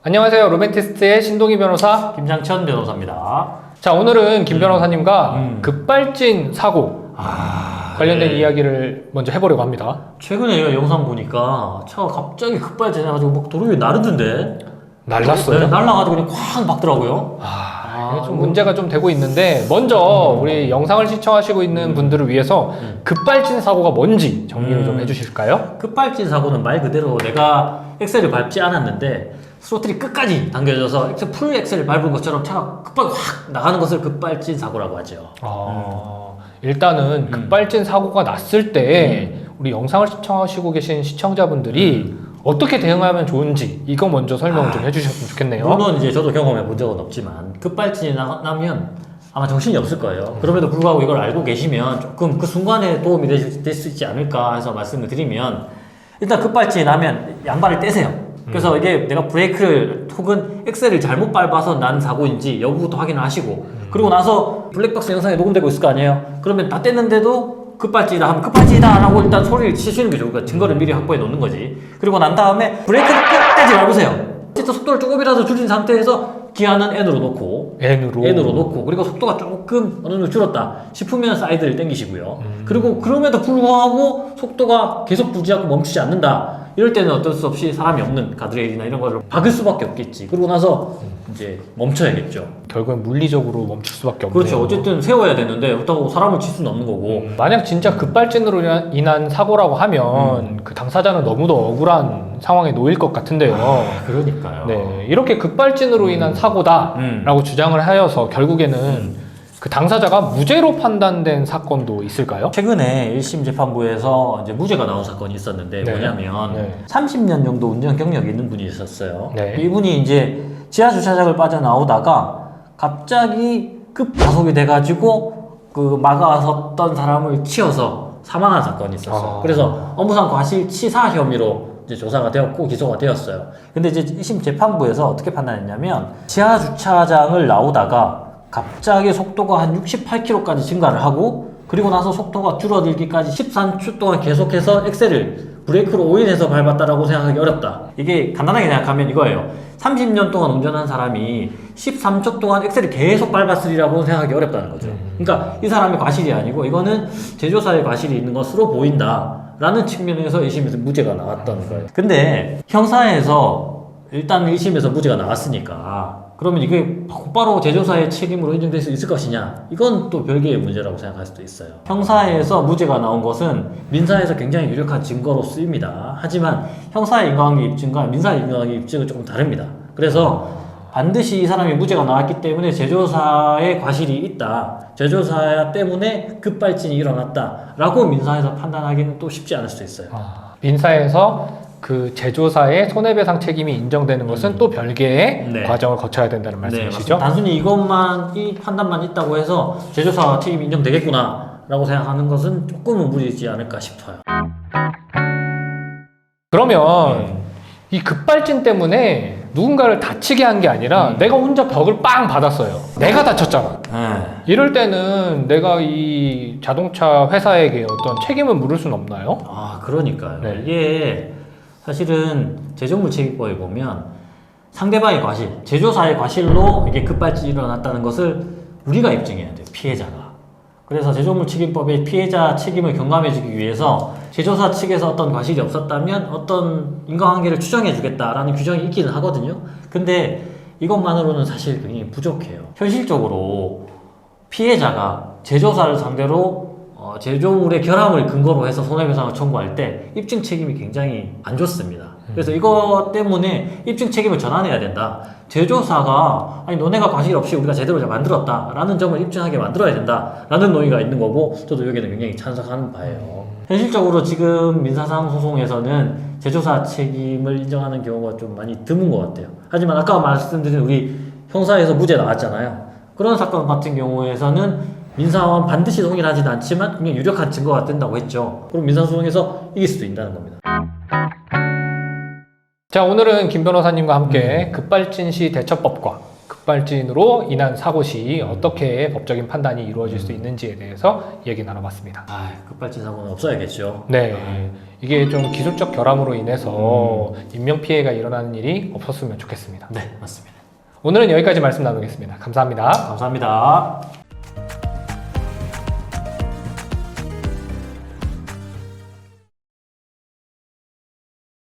안녕하세요. 로맨티스트의 신동희 변호사. 김장천 변호사입니다. 자, 오늘은 김 변호사님과 급발진 사고 관련된 네. 이야기를 먼저 해보려고 합니다. 최근에 영상 보니까 차가 갑자기 급발진해가지고 막 도로 위에 나르던데. 날랐어요? 네, 날라가지고 그냥 쾅 박더라고요. 이게 좀 문제가 좀 되고 있는데 먼저 우리 영상을 시청하시고 있는 분들을 위해서 급발진 사고가 뭔지 정리를 좀 해주실까요? 급발진 사고는 말 그대로 내가 엑셀을 밟지 않았는데 스로틀이 끝까지 당겨져서 풀 엑셀을 밟은 것처럼 차가 급하게 확 나가는 것을 급발진 사고라고 하죠. 일단은 급발진 사고가 났을 때 우리 영상을 시청하시고 계신 시청자분들이 어떻게 대응하면 좋은지 이거 먼저 설명을 좀 해주셨으면 좋겠네요. 물론 이제 저도 경험해 본 적은 없지만 급발진이 나면 아마 정신이 없을 거예요. 그럼에도 불구하고 이걸 알고 계시면 조금 그 순간에 도움이 될 수 있지 않을까 해서 말씀을 드리면, 일단 급발진이 나면 양발을 떼세요. 그래서 이게 내가 브레이크를 혹은 엑셀을 잘못 밟아서 난 사고인지 여부부터 확인을 하시고, 그리고 나서 블랙박스 영상에 녹음되고 있을 거 아니에요. 그러면 다 뗐는데도 급발진이다 하면 급발진이다 라고 일단 소리를 치시는 게 좋을 거예요. 증거를 미리 확보해 놓는 거지. 그리고 난 다음에 브레이크를 끝까지 밟으세요. 진짜 속도를 조금이라도 줄인 상태에서 기아는 N으로 놓고 N으로 놓고, 그리고 속도가 조금 어느 정도 줄었다 싶으면 사이드를 당기시고요. 그리고 그럼에도 불구하고 속도가 계속 부지 않고 멈추지 않는다, 이럴 때는 어쩔 수 없이 사람이 없는 가드레일이나 이런 거를 박을 수밖에 없겠지. 그러고 나서 이제 멈춰야겠죠. 결국엔 물리적으로 멈출 수밖에 없네요. 그렇죠. 어쨌든 세워야 되는데 그렇다고 사람을 칠 수는 없는 거고. 만약 진짜 급발진으로 인한 사고라고 하면 그 당사자는 너무도 억울한 상황에 놓일 것 같은데요. 그러니까요. 네, 이렇게 급발진으로 인한 사고다라고 주장을 하여서 결국에는 그 당사자가 무죄로 판단된 사건도 있을까요? 최근에 1심 재판부에서 이제 무죄가 나온 사건이 있었는데, 네. 뭐냐면 네. 30년 정도 운전 경력이 있는 분이 있었어요. 네. 이분이 이제 지하 주차장을 빠져나오다가 갑자기 급가속이 돼가지고 그 막아섰던 사람을 치어서 사망한 사건이 있었어요. 그래서 업무상 과실치사 혐의로 이제 조사가 되었고 기소가 되었어요. 근데 이제 1심 재판부에서 어떻게 판단했냐면, 지하 주차장을 나오다가 갑자기 속도가 한 68km까지 증가를 하고, 그리고 나서 속도가 줄어들기까지 13초 동안 계속해서 엑셀을 브레이크로 오인해서 밟았다라고 생각하기 어렵다. 이게 간단하게 생각하면 이거예요. 30년 동안 운전한 사람이 13초 동안 엑셀을 계속 밟았으리라고 생각하기 어렵다는 거죠. 그러니까 이 사람의 과실이 아니고 이거는 제조사의 과실이 있는 것으로 보인다 라는 측면에서 1심에서 무죄가 나왔던 거예요. 근데 형사에서 일단 1심에서 무죄가 나왔으니까 그러면 이게 곧바로 제조사의 책임으로 인정될 수 있을 것이냐, 이건 또 별개의 문제라고 생각할 수도 있어요. 형사에서 무죄가 나온 것은 민사에서 굉장히 유력한 증거로 쓰입니다. 하지만 형사의 인과관계 입증과 민사의 인과관계 입증은 조금 다릅니다. 그래서 반드시 이 사람이 무죄가 나왔기 때문에 제조사의 과실이 있다, 제조사 때문에 급발진이 일어났다 라고 민사에서 판단하기는 또 쉽지 않을 수도 있어요. 민사에서 그 제조사의 손해배상 책임이 인정되는 것은 또 별개의 과정을 거쳐야 된다는 말씀이시죠? 네, 단순히 이것만, 이 판단만 있다고 해서 제조사 책임이 인정되겠구나 라고 생각하는 것은 조금은 무리지 않을까 싶어요. 그러면 이 급발진 때문에 누군가를 다치게 한 게 아니라 내가 혼자 벽을 빵 받았어요. 내가 다쳤잖아. 이럴 때는 내가 이 자동차 회사에게 어떤 책임을 물을 수는 없나요? 그러니까요. 네. 이게 사실은 제조물 책임법에 보면 상대방의 과실, 제조사의 과실로 이게 급발진이 일어났다는 것을 우리가 입증해야 돼요, 피해자가. 그래서 제조물 책임법의 피해자 책임을 경감해주기 위해서 제조사 측에서 어떤 과실이 없었다면 어떤 인과관계를 추정해주겠다라는 규정이 있기는 하거든요. 근데 이것만으로는 사실 굉장히 부족해요. 현실적으로 피해자가 제조사를 상대로 제조물의 결함을 근거로 해서 손해배상을 청구할 때 입증 책임이 굉장히 안 좋습니다. 그래서 이것 때문에 입증 책임을 전환해야 된다. 제조사가 아니 너네가 과실 없이 우리가 제대로 잘 만들었다 라는 점을 입증하게 만들어야 된다 라는 논의가 있는 거고, 저도 여기는 굉장히 찬성하는 바예요. 현실적으로 지금 민사상 소송에서는 제조사 책임을 인정하는 경우가 좀 많이 드문 것 같아요. 하지만 아까 말씀드린 우리 형사에서 무죄 나왔잖아요. 그런 사건 같은 경우에서는 민사와 반드시 동일하지는 않지만 그냥 유력한 증거가 된다고 했죠. 그럼 민사소송에서 이길 수도 있다는 겁니다. 자, 오늘은 김 변호사님과 함께 급발진 시 대처법과 급발진으로 인한 사고 시 어떻게 법적인 판단이 이루어질 수 있는지에 대해서 얘기 나눠봤습니다. 급발진 사고는 없어야겠죠. 네. 이게 좀 기술적 결함으로 인해서 인명피해가 일어나는 일이 없었으면 좋겠습니다. 네, 맞습니다. 오늘은 여기까지 말씀 나누겠습니다. 감사합니다. 감사합니다.